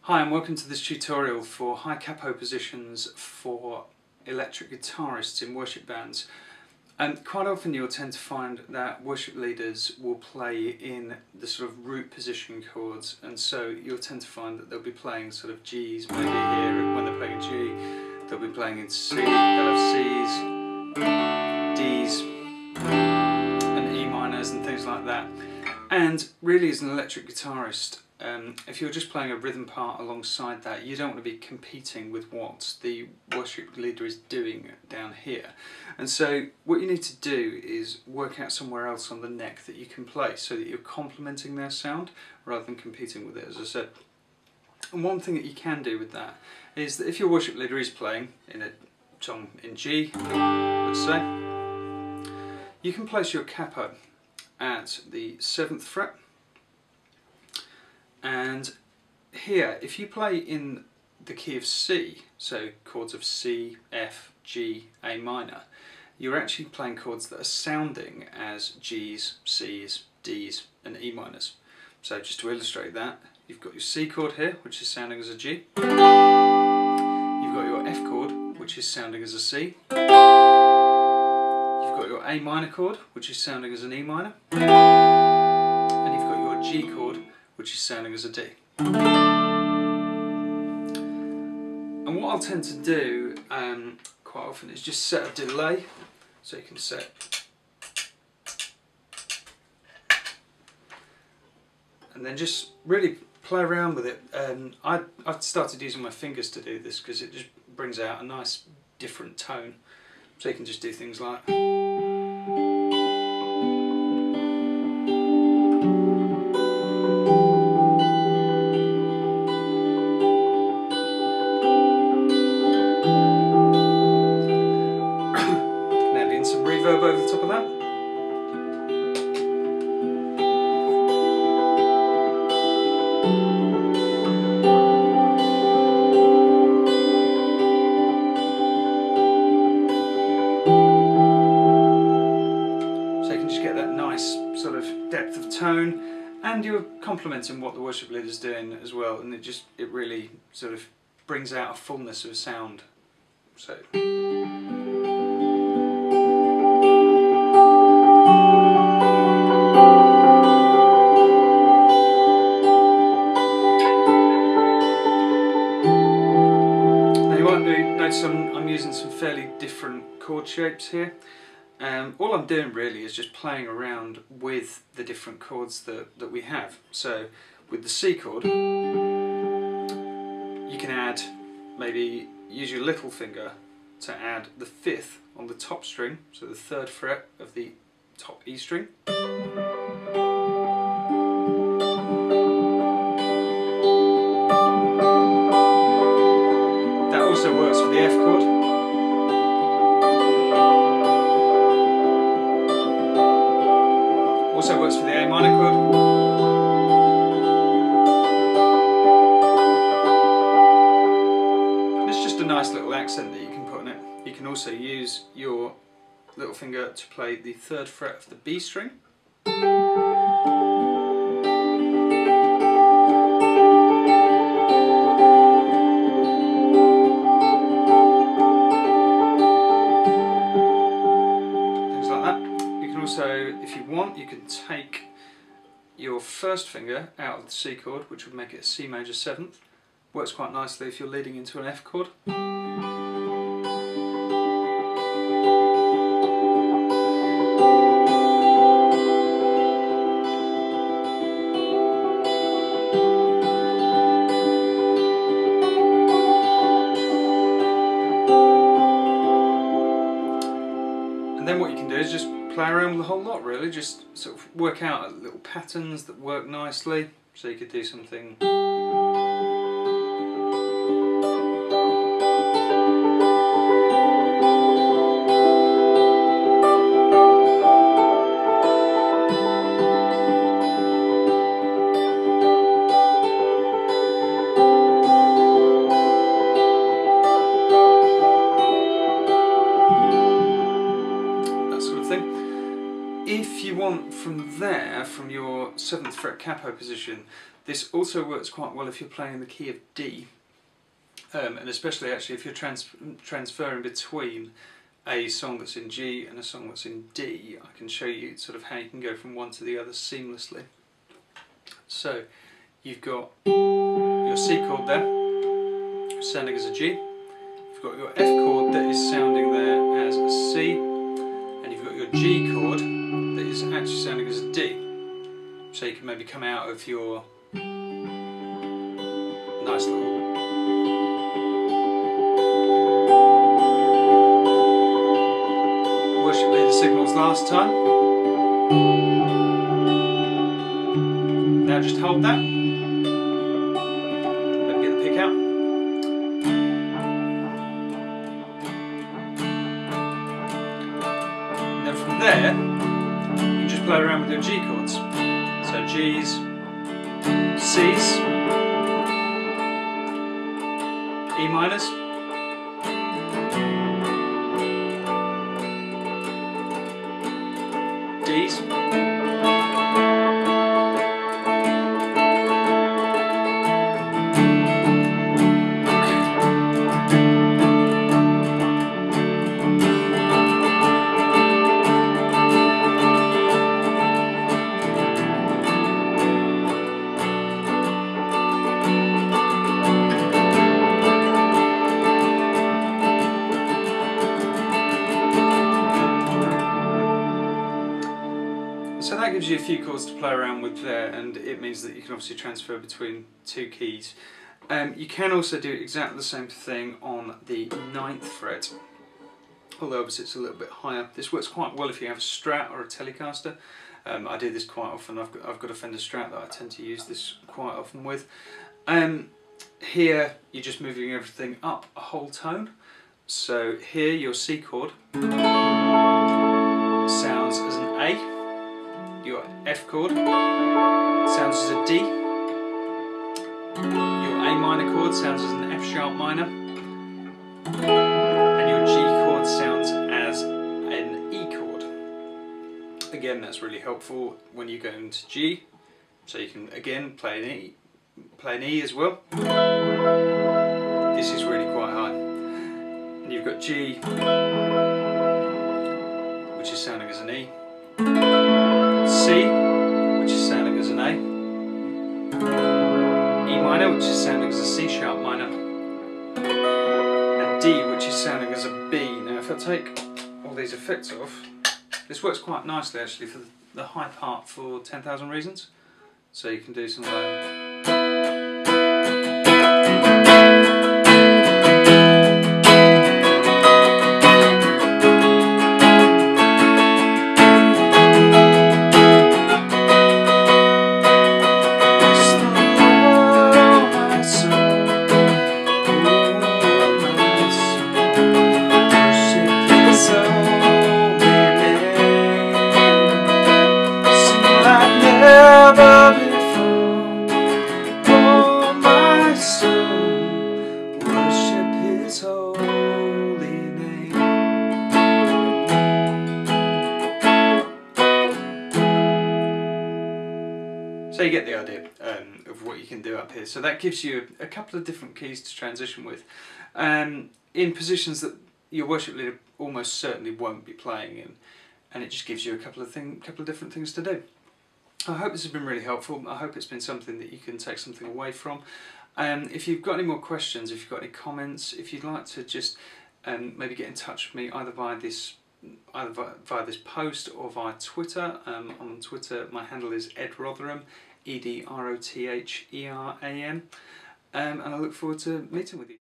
Hi and welcome to this tutorial for high capo positions for electric guitarists in worship bands. And quite often you'll tend to find that worship leaders will play in the sort of root position chords, and so you'll tend to find that they'll be playing sort of G's maybe here when they're playing a G, they'll be playing in C, they'll have C's, D's and E minors and things like that. And really as an electric guitarist, if you're just playing a rhythm part alongside that, you don't want to be competing with what the worship leader is doing down here. And so what you need to do is work out somewhere else on the neck that you can play so that you're complementing their sound rather than competing with it, as I said. And one thing that you can do with that is that if your worship leader is playing in a song in G, let's say, you can place your capo at the 7th fret. And here, if you play in the key of C, so chords of C, F, G, A minor, you're actually playing chords that are sounding as G's, C's, D's and E minors. So just to illustrate that, you've got your C chord here, which is sounding as a G. You've got your F chord, which is sounding as a C. You've got your A minor chord, which is sounding as an E minor. And you've got your G chord, which is sounding as a D. And what I'll tend to do quite often is just set a delay, so you can set and then just really play around with it. I've started using my fingers to do this because it just brings out a nice different tone, so you can just do things like over the top of that. So you can just get that nice sort of depth of tone, and you're complementing what the worship leader's doing as well, and it really sort of brings out a fullness of sound. So notice I'm using some fairly different chord shapes here. All I'm doing really is just playing around with the different chords that we have. So with the C chord, you can add, maybe use your little finger to add the 5th on the top string, so the 3rd fret of the top E string. Also works for the F chord. Also works for the A minor chord. And it's just a nice little accent that you can put on it. You can also use your little finger to play the 3rd fret of the B string. So if you want, you can take your 1st finger out of the C chord, which would make it a C major 7th. Works quite nicely if you're leading into an F chord. And then what you can do is just play around with the whole lot really, just sort of work out little patterns that work nicely. So you could do something from there, from your 7th fret capo position, this also works quite well if you're playing in the key of D, and especially actually if you're transferring between a song that's in G and a song that's in D. I can show you sort of how you can go from one to the other seamlessly. So you've got your C chord there, sounding as a G. You've got your F chord that is sounding there as a C, and you've got your G chord that is actually sounding as a D. So you can maybe come out of your nice little worship leader signals last time. Now just hold that. Let me get the pick out. And then from there, you can just play around with your G chords. So G's, C's, E minors, D's, so that gives you a few chords to play around with there, and it means that you can obviously transfer between two keys. You can also do exactly the same thing on the 9th fret, although obviously it's a little bit higher. This works quite well if you have a Strat or a Telecaster. I do this quite often. I've got a Fender Strat that I tend to use this quite often with. Here you're just moving everything up a whole tone. So here your C chord sounds as an A. Your F chord sounds as a D. Your A minor chord sounds as an F sharp minor. And your G chord sounds as an E chord. Again, that's really helpful when you go into G. So you can again play an E as well. This is really quite high. And you've got G, which is sounding as an E. C, which is sounding as an A, E minor, which is sounding as a C sharp minor, and D, which is sounding as a B. Now if I take all these effects off, this works quite nicely actually for the high part for 10,000 Reasons. So you can do some like so you get the idea of what you can do up here. So that gives you a couple of different keys to transition with, in positions that your worship leader almost certainly won't be playing in, and it just gives you a couple of different things to do. I hope this has been really helpful. I hope it's been something that you can take something away from. If you've got any more questions, if you've got any comments, if you'd like to just maybe get in touch with me either via this post or via Twitter. On Twitter my handle is Ed Rotherham, EDROTHERAN, and I look forward to meeting with you.